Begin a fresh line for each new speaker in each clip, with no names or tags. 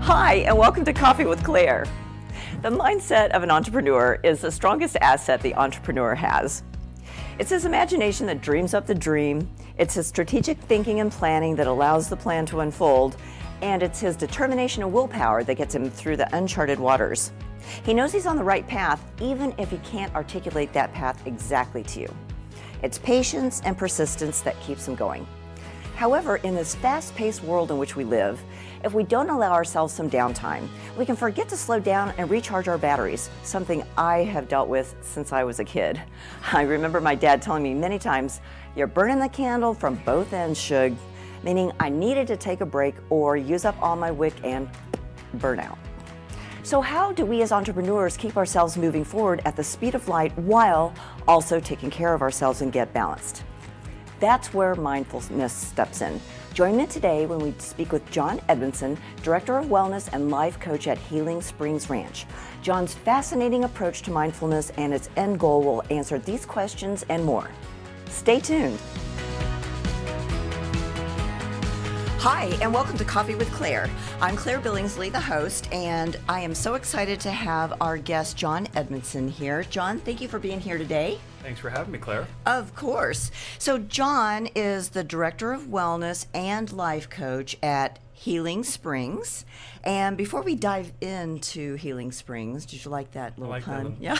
Hi, and welcome to Coffee with Claire. The mindset of an entrepreneur is the strongest asset the entrepreneur has. It's his imagination that dreams up the dream, it's his strategic thinking and planning that allows the plan to unfold, and it's his determination and willpower that gets him through the uncharted waters. He knows he's on the right path, even if he can't articulate that path exactly to you. It's patience and persistence that keeps him going. However, in this fast-paced world in which we live, if we don't allow ourselves some downtime, we can forget to slow down and recharge our batteries, something I have dealt with since I was a kid. I remember my dad telling me many times, "You're burning the candle from both ends, Shug," meaning I needed to take a break or use up all my wick and burn out. So how do we as entrepreneurs keep ourselves moving forward at the speed of light while also taking care of ourselves and get balanced? That's where mindfulness steps in. Join me today when we speak with John Edmonson, Director of Wellness and Life Coach at Healing Springs Ranch. John's fascinating approach to mindfulness and its end goal will answer these questions and more. Stay tuned. Hi, and welcome to Coffee with Claire. I'm Claire Billingsley, the host, and I am so excited to have our guest, John Edmonson, here. John, thank you for being here today.
Thanks for having me, Claire.
Of course. So John is the Director of Wellness and Life Coach at Healing Springs. And before we dive into Healing Springs, did you like that little pun? Yeah.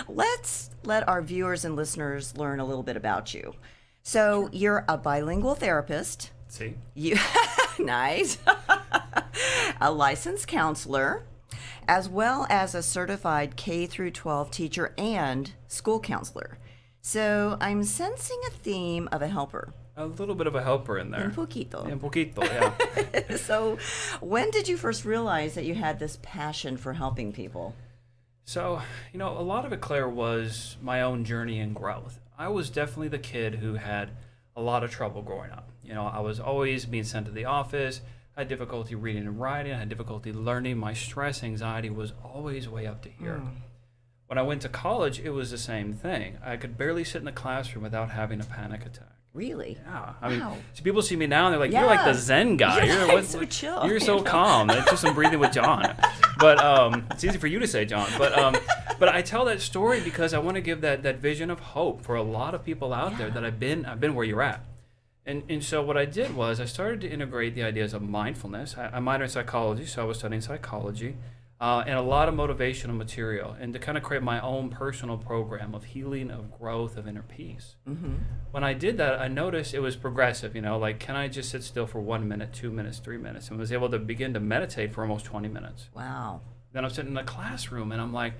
Let's let our viewers and listeners learn a little bit about you. So you're a bilingual therapist.
See?
Nice. A licensed counselor, as well as a certified K through 12 teacher and school counselor. So I'm sensing a theme of a helper.
A little bit of a helper in there.
Un poquito.
Un poquito, yeah.
So when did you first realize that you had this passion for helping people?
So, a lot of it, Claire, was my own journey and growth. I was definitely the kid who had a lot of trouble growing up. I was always being sent to the office. I had difficulty reading and writing. I had difficulty learning. My stress, anxiety was always way up to here. When I went to college, it was the same thing. I could barely sit in the classroom without having a panic attack.
Really?
Yeah.
Wow.
So people see me now and they're like, "You're like the Zen guy.
You're so chill.
You're so calm. It's just some breathing with John." But it's easy for you to say, John. But I tell that story because I want to give that vision of hope for a lot of people out there that I've been where you're at. And so what I did was I started to integrate the ideas of mindfulness. I minored in psychology, so I was studying psychology, and a lot of motivational material, and to kind of create my own personal program of healing, of growth, of inner peace. Mm-hmm. When I did that, I noticed it was progressive, like, can I just sit still for 1 minute, 2 minutes, 3 minutes, and was able to begin to meditate for almost 20 minutes.
Wow.
Then I'm sitting in a classroom, and I'm like,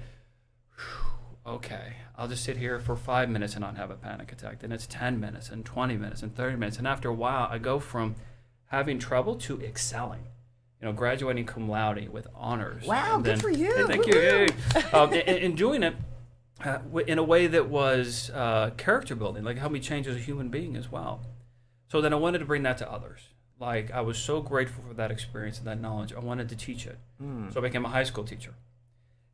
okay, I'll just sit here for 5 minutes and not have a panic attack. Then it's 10 minutes and 20 minutes and 30 minutes. And after a while, I go from having trouble to excelling, graduating cum laude with honors.
Wow, good for you.
Thank you. And doing it in a way that was character building, like helped me change as a human being as well. So then I wanted to bring that to others. Like, I was so grateful for that experience and that knowledge. I wanted to teach it. So I became a high school teacher.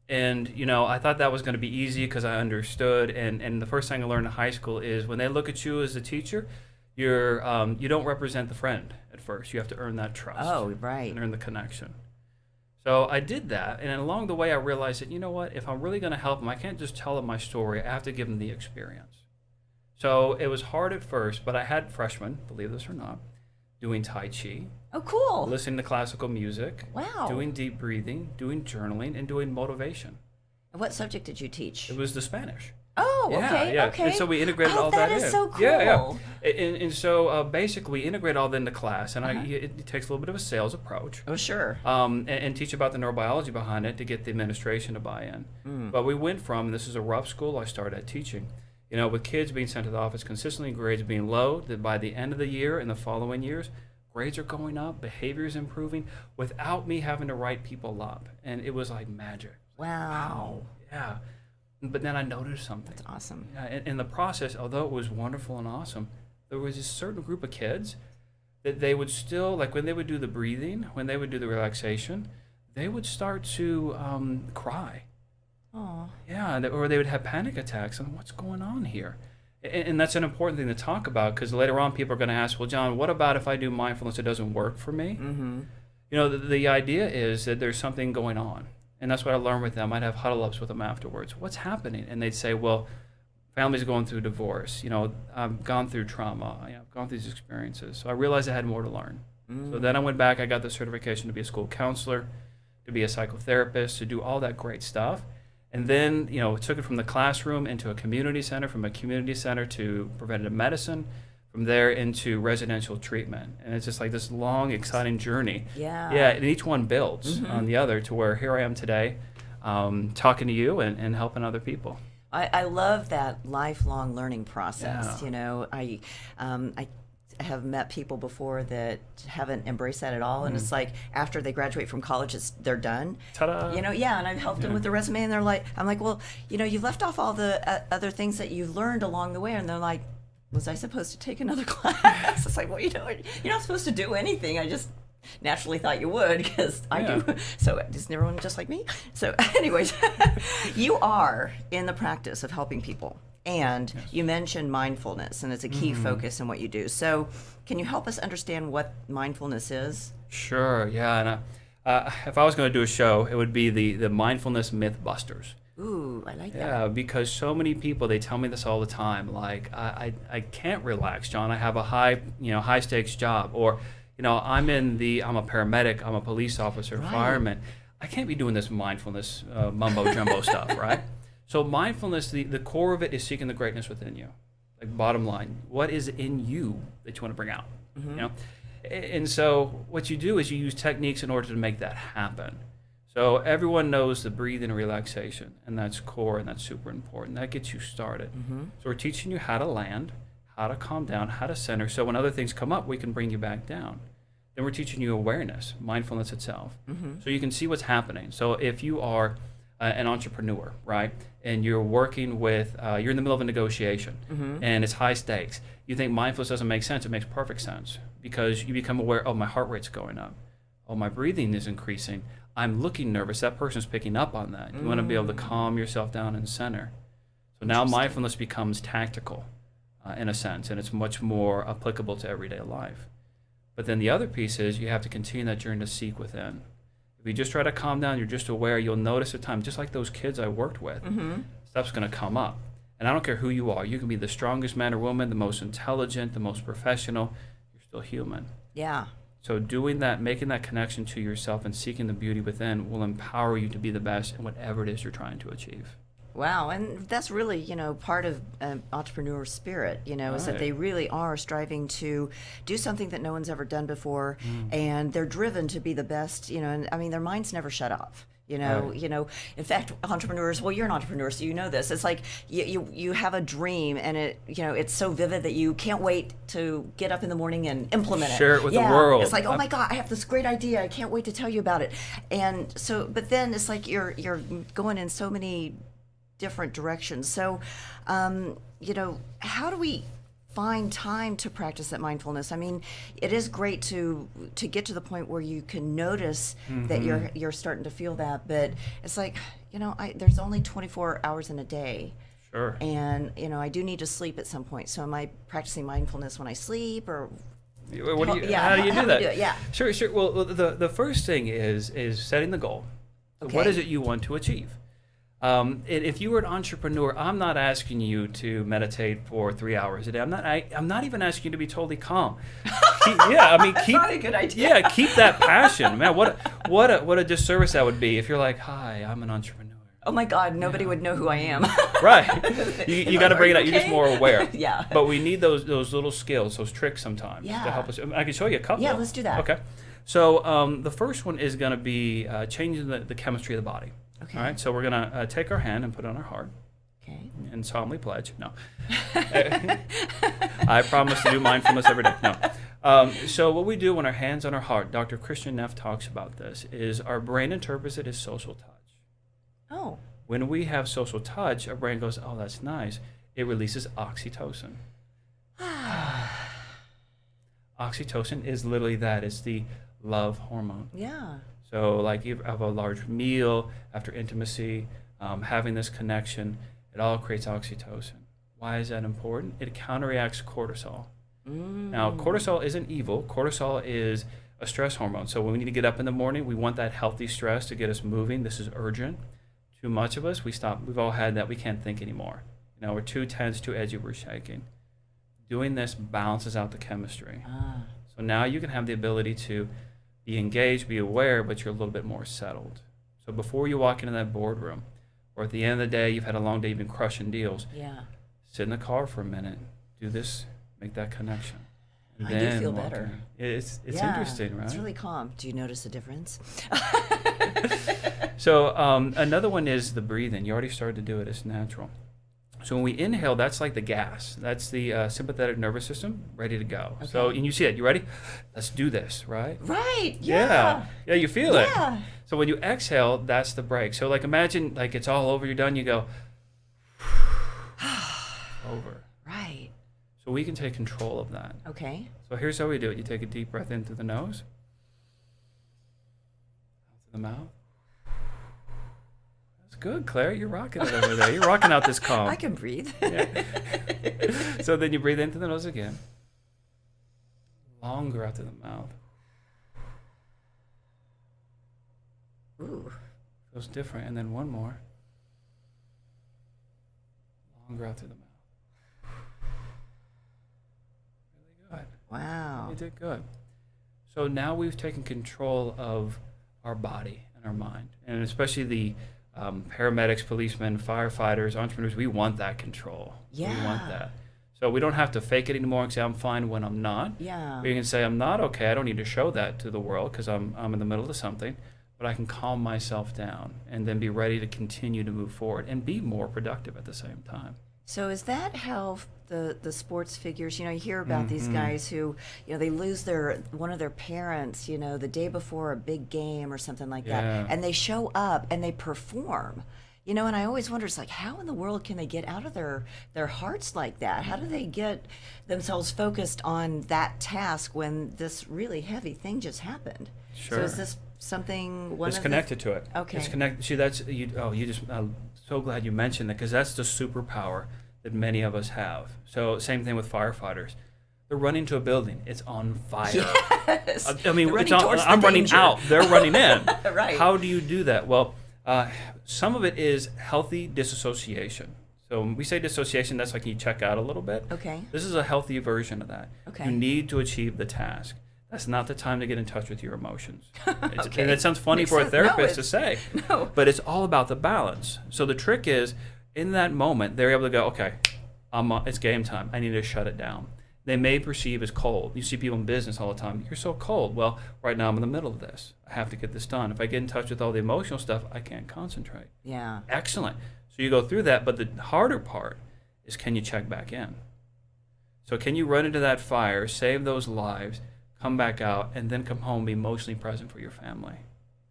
And, I thought that was going to be easy because I understood. And the first thing I learned in high school is when they look at you as a teacher, you don't represent the friend at first. You have to earn that trust.
Oh, right.
And earn the connection. So I did that. And along the way, I realized that, if I'm really going to help them, I can't just tell them my story. I have to give them the experience. So it was hard at first, but I had freshmen, believe this or not, doing Tai Chi.
Oh, cool.
Listening to classical music.
Wow.
Doing deep breathing, doing journaling, and doing motivation.
What subject did you teach?
It was the Spanish.
Oh,
okay.
Okay.
And so we integrated all that in.
That is so cool.
Yeah. And so basically we integrate all that into class, and it takes a little bit of a sales approach.
Oh, sure.
And teach about the neurobiology behind it to get the administration to buy in. But we went from, this is a rough school I started at teaching, with kids being sent to the office consistently, grades being low, that by the end of the year and the following years, grades are going up, behavior is improving, without me having to write people up. And it was like magic.
Wow.
Yeah. But then I noticed something.
That's awesome.
In the process, although it was wonderful and awesome, there was a certain group of kids that they would still, like when they would do the breathing, when they would do the relaxation, they would start to cry.
Oh.
Yeah, or they would have panic attacks. And what's going on here? And that's an important thing to talk about, because later on people are going to ask, well, John, what about if I do mindfulness, it doesn't work for me?
Mm-hmm.
The idea is that there's something going on. And that's what I learned with them. I'd have huddle ups with them afterwards. What's happening? And they'd say, well, family's going through divorce. I've gone through trauma. I've gone through these experiences. So I realized I had more to learn. So then I went back. I got the certification to be a school counselor, to be a psychotherapist, to do all that great stuff. And then, took it from the classroom into a community center, from a community center to preventative medicine, from there into residential treatment. And it's just like this long, exciting journey.
Yeah.
Yeah, and each one builds on the other to where here I am today, talking to you and helping other people.
I love that lifelong learning process.
Yeah.
I have met people before that haven't embraced that at all, and it's like after they graduate from college, they're done.
Ta-da!
And I've helped them with the resume, and I'm like, well, you've left off all the other things that you've learned along the way, and they're like, was I supposed to take another class? It's like, well, you're not supposed to do anything. I just naturally thought you would because I do. So isn't everyone just like me? So anyways, you are in the practice of helping people. And you mentioned mindfulness, and it's a key focus in what you do. So can you help us understand what mindfulness is?
Sure, yeah. And if I was going to do a show, it would be the Mindfulness Mythbusters.
Ooh, I like that.
Yeah, because so many people, they tell me this all the time. Like, I can't relax, John. I have a high stakes job. Or, I'm a paramedic, I'm a police officer, fireman. I can't be doing this mindfulness mumbo jumbo stuff, right? So mindfulness, the core of it is seeking the greatness within you. Like, bottom line, what is in you that you want to bring out? And so what you do is you use techniques in order to make that happen. So everyone knows the breathing and relaxation, and that's core, and that's super important. That gets you started. So we're teaching you how to land, how to calm down, how to center, so when other things come up, we can bring you back down. Then we're teaching you awareness, mindfulness itself, so you can see what's happening. So if you are an entrepreneur, right, and you're working with, you're in the middle of a negotiation, and it's high stakes, you think mindfulness doesn't make sense. It makes perfect sense, because you become aware, oh, my heart rate's going up, oh, my breathing is increasing, I'm looking nervous, that person's picking up on that. You want to be able to calm yourself down and center. So now mindfulness becomes tactical in a sense, and it's much more applicable to everyday life. But then the other piece is you have to continue that journey to seek within. If you just try to calm down, you're just aware, you'll notice at times, just like those kids I worked with, stuff's going to come up. And I don't care who you are. You can be the strongest man or woman, the most intelligent, the most professional. You're still human.
Yeah.
So doing that, making that connection to yourself and seeking the beauty within will empower you to be the best in whatever it is you're trying to achieve.
Wow, and that's really, part of entrepreneur spirit, is that they really are striving to do something that no one's ever done before, and they're driven to be the best, and I mean, their minds never shut off. In fact, entrepreneurs, well, you're an entrepreneur, so you know this. It's like you have a dream, and it's so vivid that you can't wait to get up in the morning and implement it.
Share it with the world.
It's like, oh my God, I have this great idea. I can't wait to tell you about it. And so, but then it's like you're going in so many different directions. So, how do we find time to practice that mindfulness? I mean, it is great to get to the point where you can notice that you're starting to feel that, but it's like, there's only 24 hours in a day.
Sure.
And, I do need to sleep at some point. So am I practicing mindfulness when I sleep, or
how do you do that?
Do it? Yeah.
Sure. Well, the first thing is setting the goal. So
Okay.
what is it you want to achieve? If you were an entrepreneur, I'm not asking you to meditate for 3 hours a day. I'm not even asking you to be totally calm. Keep
not a good idea.
Yeah, keep that passion, man. What a disservice that would be if you're like, hi, I'm an entrepreneur.
Oh my God, nobody would know who I am.
Right. You got to bring it out. You're just more aware.
Yeah.
But we need those little skills, those tricks sometimes to help us. I can show you a couple.
Yeah, let's do that.
Okay. So the first one is going to be changing the chemistry of the body.
Okay.
All right. So we're going to take our hand and put it on our heart.
Okay.
And solemnly pledge. No. I promise to do mindfulness every day. No. So what we do when our hand's on our heart, Dr. Christian Neff talks about this, is our brain interprets it as social touch.
Oh.
When we have social touch, our brain goes, oh, that's nice. It releases oxytocin. Oxytocin is literally that. It's the love hormone.
Yeah.
So like you have a large meal, after intimacy, having this connection, it all creates oxytocin. Why is that important? It counteracts cortisol. Now, cortisol isn't evil. Cortisol is a stress hormone. So when we need to get up in the morning, we want that healthy stress to get us moving. This is urgent. Too much of us, we stop. We've all had that. We can't think anymore. We're too tense, too edgy, we're shaking. Doing this balances out the chemistry. So now you can have the ability to be engaged, be aware, but you're a little bit more settled. So before you walk into that boardroom, or at the end of the day, you've had a long day, you've been crushing deals.
Yeah.
Sit in the car for a minute, do this, make that connection.
I do feel better.
It's interesting, right?
It's really calm. Do you notice a difference?
So another one is the breathing. You already started to do it. It's natural. So when we inhale, that's like the gas. That's the sympathetic nervous system ready to go.
Okay.
So, and you see it. You ready? Let's do this, right?
Right. Yeah.
Yeah, you feel it.
Yeah.
So when you exhale, that's the break. So like imagine like it's all over, you're done, you go over.
Right.
So we can take control of that.
Okay.
So here's how we do it. You take a deep breath in through the nose, out through the mouth. That's good, Claire. You're rocking it over there. You're rocking out this calm.
I can breathe.
Yeah. So then you breathe in through the nose again. Longer out through the mouth.
Ooh.
Feels different. And then one more. Longer out through the mouth. Really good.
Wow.
You did good. So now we've taken control of our body and our mind. And especially the paramedics, policemen, firefighters, entrepreneurs, we want that control.
Yeah.
We want that. So we don't have to fake it anymore and say I'm fine when I'm not.
Yeah.
We can say I'm not okay. I don't need to show that to the world because I'm in the middle of something. But I can calm myself down and then be ready to continue to move forward and be more productive at the same time.
So is that how the sports figures, you hear about these guys who, they lose one of their parents, the day before a big game or something like that, and they show up and they perform. And I always wonder, it's like, how in the world can they get out of their hearts like that? How do they get themselves focused on that task when this really heavy thing just happened?
Sure.
So is this something
It's connected to it.
Okay.
It's connected. See, that's I'm so glad you mentioned that because that's the superpower that many of us have. So same thing with firefighters. They're running to a building. It's on fire.
Yes.
I mean,
They're running towards the
I'm running
danger.
out. They're running in.
Right.
How do you do that? Well, some of it is healthy disassociation. So when we say dissociation, that's like you check out a little bit.
Okay.
This is a healthy version of that.
Okay.
You need to achieve the task. That's not the time to get in touch with your emotions.
Okay.
And it sounds funny
Makes
for a
sense. No,
therapist to say,
no.
but it's all about the balance. So the trick is, in that moment, they're able to go, okay, it's game time. I need to shut it down. They may perceive as cold. You see people in business all the time. You're so cold. Well, right now I'm in the middle of this. I have to get this done. If I get in touch with all the emotional stuff, I can't concentrate.
Yeah.
Excellent. So you go through that, but the harder part is, can you check back in? So can you run into that fire, save those lives, come back out, and then come home, be emotionally present for your family?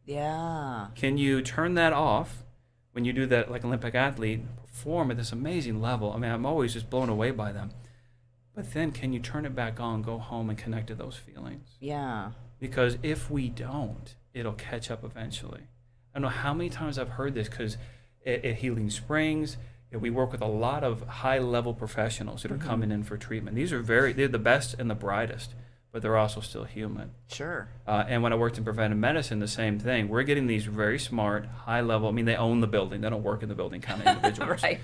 Yeah.
Can you turn that off when you do that, like Olympic athlete, perform at this amazing level? I mean, I'm always just blown away by them. But then can you turn it back on, go home and connect to those feelings?
Yeah.
Because if we don't, it'll catch up eventually. I don't know how many times I've heard this because at Healing Springs, we work with a lot of high-level professionals that are coming in for treatment. They're the best and the brightest, but they're also still human.
Sure.
And when I worked in preventive medicine, the same thing. We're getting these very smart, high-level, they own the building. They don't work in the building kind of individuals.
Right.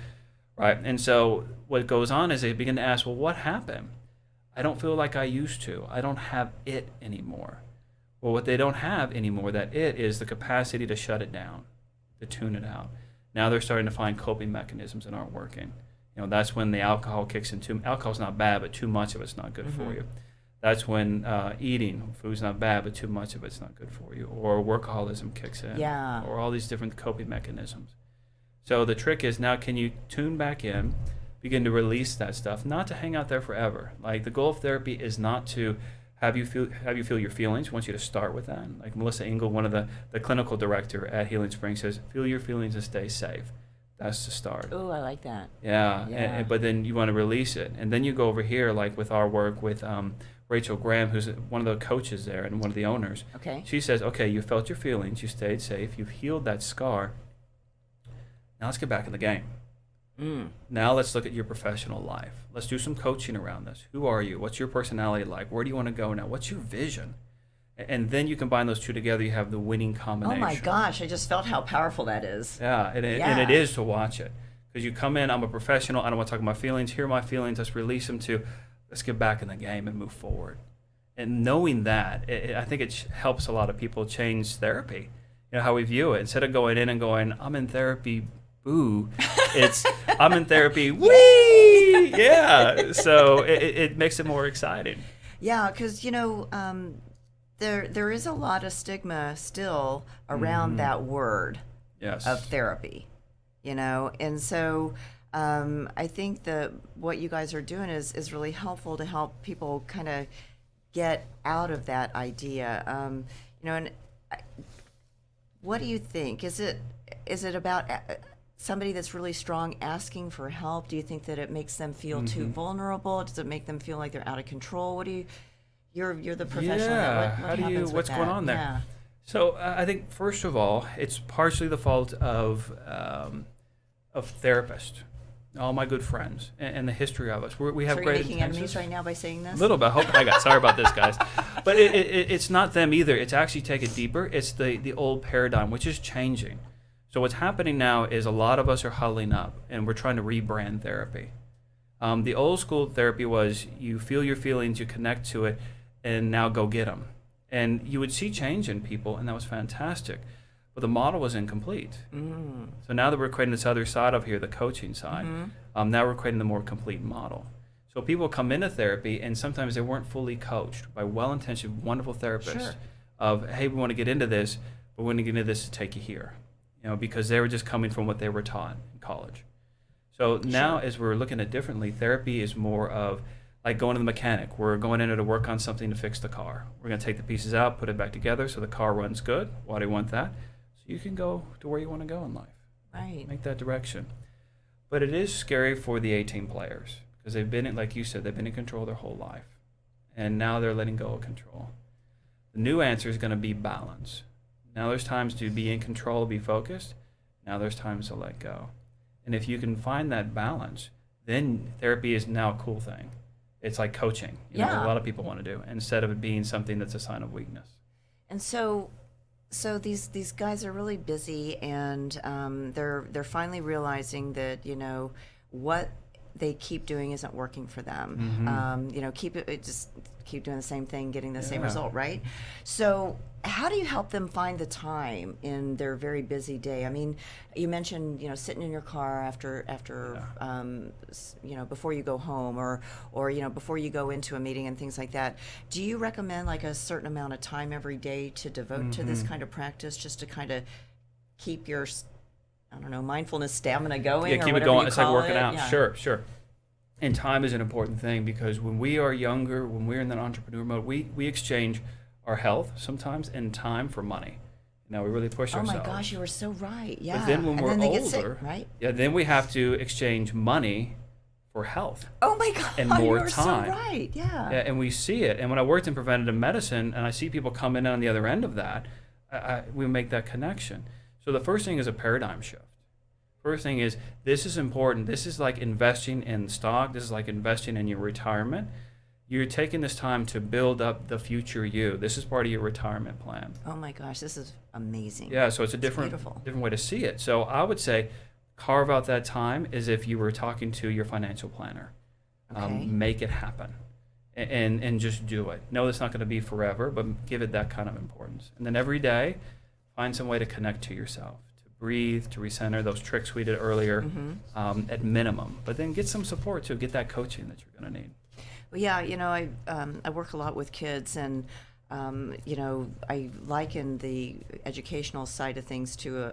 Right. And so what goes on is they begin to ask, well, what happened? I don't feel like I used to. I don't have it anymore. Well, what they don't have anymore, that it is the capacity to shut it down, to tune it out. Now they're starting to find coping mechanisms that aren't working. That's when the alcohol kicks in. Alcohol's not bad, but too much of it's not good for you. That's when eating food's not bad, but too much of it's not good for you. Or workaholism kicks in.
Yeah.
Or all these different coping mechanisms. So the trick is now, can you tune back in, begin to release that stuff, not to hang out there forever. Like the goal of therapy is not to have you feel your feelings. I want you to start with that. Like Melissa Engel, one of the clinical director at Healing Springs, says, feel your feelings and stay safe. That's the start.
Oh, I like that.
Yeah. But then you want to release it. And then you go over here, like with our work with Rachel Graham, who's one of the coaches there and one of the owners.
Okay.
She says, okay, you felt your feelings, you stayed safe, you've healed that scar. Now let's get back in the game. Now let's look at your professional life. Let's do some coaching around this. Who are you? What's your personality like? Where do you want to go now? What's your vision? And then you combine those two together, you have the winning
Oh
combination.
my gosh, I just felt how powerful that is.
Yeah, and it is to watch it. Because you come in, I'm a professional, I don't want to talk about my feelings, here are my feelings, let's release them to, let's get back in the game and move forward. And knowing that, I think it helps a lot of people change therapy. You know, how we view it. Instead of going in and going, I'm in therapy, boo, it's, I'm in therapy, wee! Yeah, so it makes it more exciting.
Yeah, because, there is a lot of stigma still around that word
Yes.
of therapy, and so I think that what you guys are doing is really helpful to help people kind of get out of that idea. And what do you think? Is it about somebody that's really strong asking for help? Do you think that it makes them feel too vulnerable? Does it make them feel like they're out of control? What do you? You're the professional.
Yeah. What's going on there?
Yeah.
So I think first of all, it's partially the fault of therapists, all my good friends, and the history of us. We have
So
great
you're making
intentions.
enemies right now by saying this?
Little bit. Sorry about this, guys. But it's not them either. It's actually take it deeper. It's the old paradigm, which is changing. So what's happening now is a lot of us are huddling up, and we're trying to rebrand therapy. The old school therapy was you feel your feelings, you connect to it, and now go get them. And you would see change in people, and that was fantastic. But the model was incomplete. So now that we're creating this other side of here, the coaching side, now we're creating the more complete model. So people come into therapy, and sometimes they weren't fully coached by well-intentioned, wonderful therapists.
Sure.
Of, hey, we want to get into this, but we want to get into this to take you here. Because they were just coming from what they were taught in college. So now, as we're looking at differently, therapy is more of like going to the mechanic. We're going in to work on something to fix the car. We're going to take the pieces out, put it back together so the car runs good. Why do you want that? So you can go to where you want to go in life.
Right.
Make that direction. But it is scary for the 18 players because they've been, like you said, they've been in control their whole life. And now they're letting go of control. The new answer is going to be balance. Now there's times to be in control, be focused. Now there's times to let go. And if you can find that balance, then therapy is now a cool thing. It's like coaching. A lot of people want to do, instead of it being something that's a sign of weakness.
And so these guys are really busy, and they're finally realizing that what they keep doing isn't working for them. Just keep doing the same thing, getting the same result, right? So how do you help them find the time in their very busy day? I mean, you mentioned sitting in your car after before you go home, or before you go into a meeting and things like that. Do you recommend like a certain amount of time every day to devote to this kind of practice, just to kind of keep your mindfulness stamina going?
Yeah, keep
or
it going.
You
It's like
call
working
it?
out.
Yeah.
Sure. And time is an important thing because when we are younger, when we're in that entrepreneur mode, we exchange our health sometimes and time for money. Now we really push ourselves.
Oh my gosh, you were so right. Yeah.
But then when we're
they
older,
get sick, right?
Yeah, then we have to exchange money for health.
Oh my God,
and more
you were
time.
so right. Yeah.
Yeah, and we see it. And when I worked in preventative medicine, and I see people come in on the other end of that, we make that connection. So the first thing is a paradigm shift. First thing is, this is important. This is like investing in stock. This is like investing in your retirement. You're taking this time to build up the future you. This is part of your retirement plan.
Oh my gosh, this is amazing.
Yeah, so it's a different way to see it. So I would say carve out that time as if you were talking to your financial planner.
Okay.
Make it happen and just do it. No, it's not going to be forever, but give it that kind of importance. And then every day, find some way to connect to yourself. Breathe, to recenter, those tricks we did earlier at minimum. But then get some support to get that coaching that you're going to need.
Well, yeah, I work a lot with kids, and I liken the educational side of things to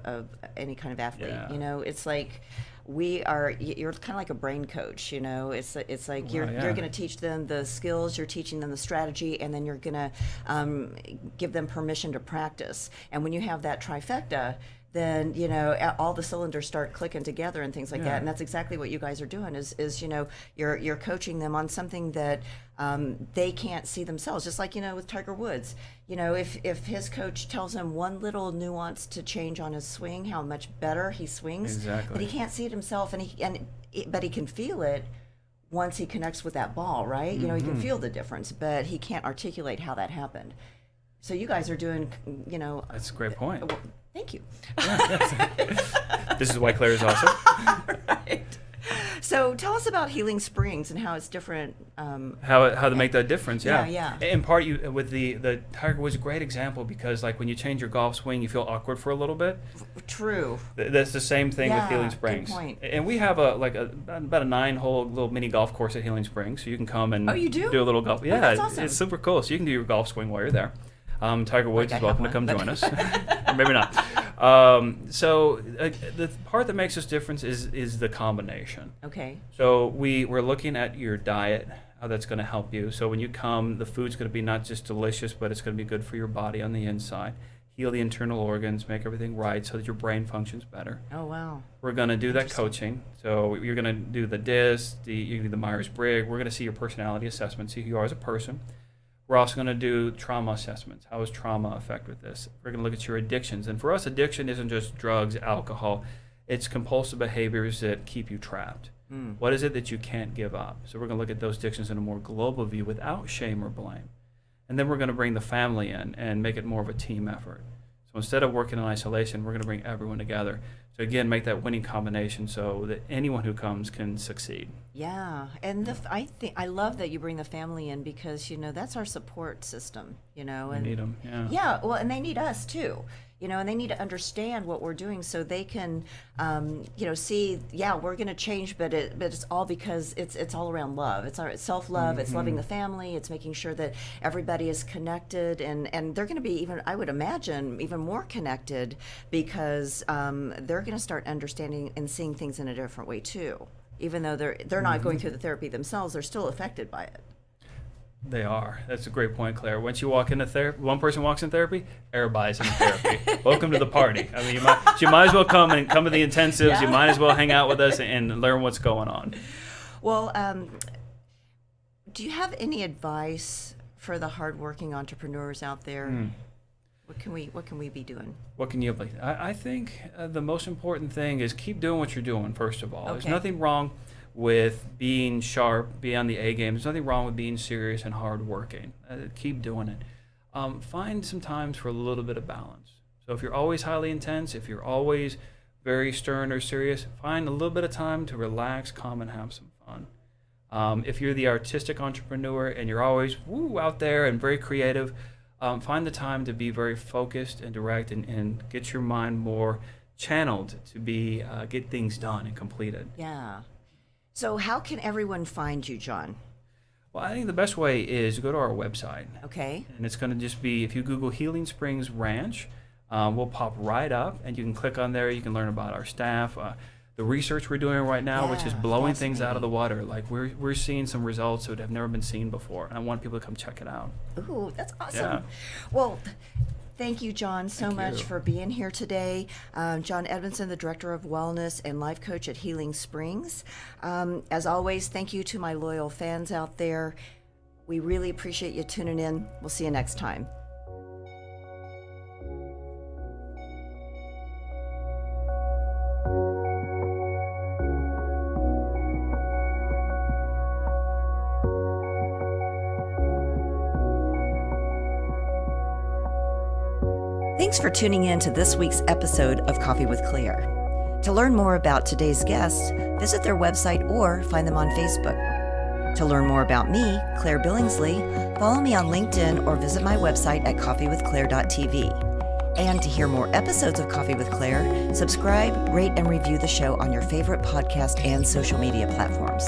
any kind of athlete.
Yeah.
It's like you're kind of like a brain coach. It's like you're going to teach them the skills, you're teaching them the strategy, and then you're going to give them permission to practice. And when you have that trifecta, then all the cylinders start clicking together and things like that. And that's exactly what you guys are doing. Is you're coaching them on something that they can't see themselves. Just like with Tiger Woods, if his coach tells him one little nuance to change on his swing, how much better he swings.
Exactly.
But he can't see it himself, but he can feel it once he connects with that ball, right? He can feel the difference, but he can't articulate how that happened. So you guys are doing,
That's a great point.
Thank you.
This is why Claire is awesome.
Right. So tell us about Healing Springs and how it's different.
How to make that difference?
Yeah.
In part, you with the Tiger Woods, a great example because like when you change your golf swing, you feel awkward for a little bit.
True.
That's the same thing with Healing Springs.
Good point.
And we have about a 9-hole little mini golf course at Healing Springs, so you can come and
you do
a little golf. Yeah,
that's awesome.
It's super cool. So you can do your golf swing while you're there. Tiger Woods is welcome to come join us, or maybe not. The part that makes us different is the combination.
Okay.
So we're looking at your diet, how that's going to help you. So when you come, the food's going to be not just delicious, but it's going to be good for your body on the inside. Heal the internal organs, make everything right so that your brain functions better.
Oh, wow.
We're going to do that coaching. So you're going to do the DISC, you do the Myers-Briggs. We're going to see your personality assessment, see who you are as a person. We're also going to do trauma assessments. How does trauma affect with this? We're going to look at your addictions. And for us, addiction isn't just drugs, alcohol. It's compulsive behaviors that keep you trapped. What is it that you can't give up? So we're going to look at those addictions in a more global view without shame or blame. And then we're going to bring the family in and make it more of a team effort. So instead of working in isolation, we're going to bring everyone together. So again, make that winning combination so that anyone who comes can succeed.
Yeah, and I love that you bring the family in because that's our support system. And
We need them. Yeah.
Yeah, well, and they need us too. And they need to understand what we're doing so they can, see. Yeah, we're going to change, but it's all because it's all around love. It's our self-love. It's loving the family. It's making sure that everybody is connected, and they're going to be even, I would imagine, even more connected because they're going to start understanding and seeing things in a different way too. Even though they're not going through the therapy themselves, they're still affected by it.
They are. That's a great point, Claire. Once you walk into therapy, one person walks in therapy, everybody's in therapy. Welcome to the party. I mean, you might as well come to the intensives.
Yeah.
You might as well hang out with us and learn what's going on.
Well, do you have any advice for the hardworking entrepreneurs out there? What can we be doing?
What can you be? I think the most important thing is keep doing what you're doing. First of all,
Okay.
There's nothing wrong with being sharp, be on the A game. There's nothing wrong with being serious and hardworking. Keep doing it. Find some times for a little bit of balance. So if you're always highly intense, if you're always very stern or serious, find a little bit of time to relax, calm, and have some fun. If you're the artistic entrepreneur and you're always out there and very creative, find the time to be very focused and direct and get your mind more channeled to get things done and completed.
Yeah. So how can everyone find you, John?
Well, I think the best way is to go to our website.
Okay.
And it's going to just be, if you Google Healing Springs Ranch, we'll pop right up and you can click on there. You can learn about our staff, the research we're doing right now, which is blowing things out of the water. Like we're seeing some results that have never been seen before. And I want people to come check it out.
Ooh, that's awesome.
Yeah.
Well, thank you, John, so much
you.
for being here today. John Edmonson, the Director of Wellness and Life Coach at Healing Springs. As always, thank you to my loyal fans out there. We really appreciate you tuning in. We'll see you next time. Thanks for tuning in to this week's episode of Coffee with Claire. To learn more about today's guests, visit their website or find them on Facebook. To learn more about me, Claire Billingsley, follow me on LinkedIn or visit my website at coffeewithclaire.tv. And to hear more episodes of Coffee with Claire, subscribe, rate, and review the show on your favorite podcast and social media platforms.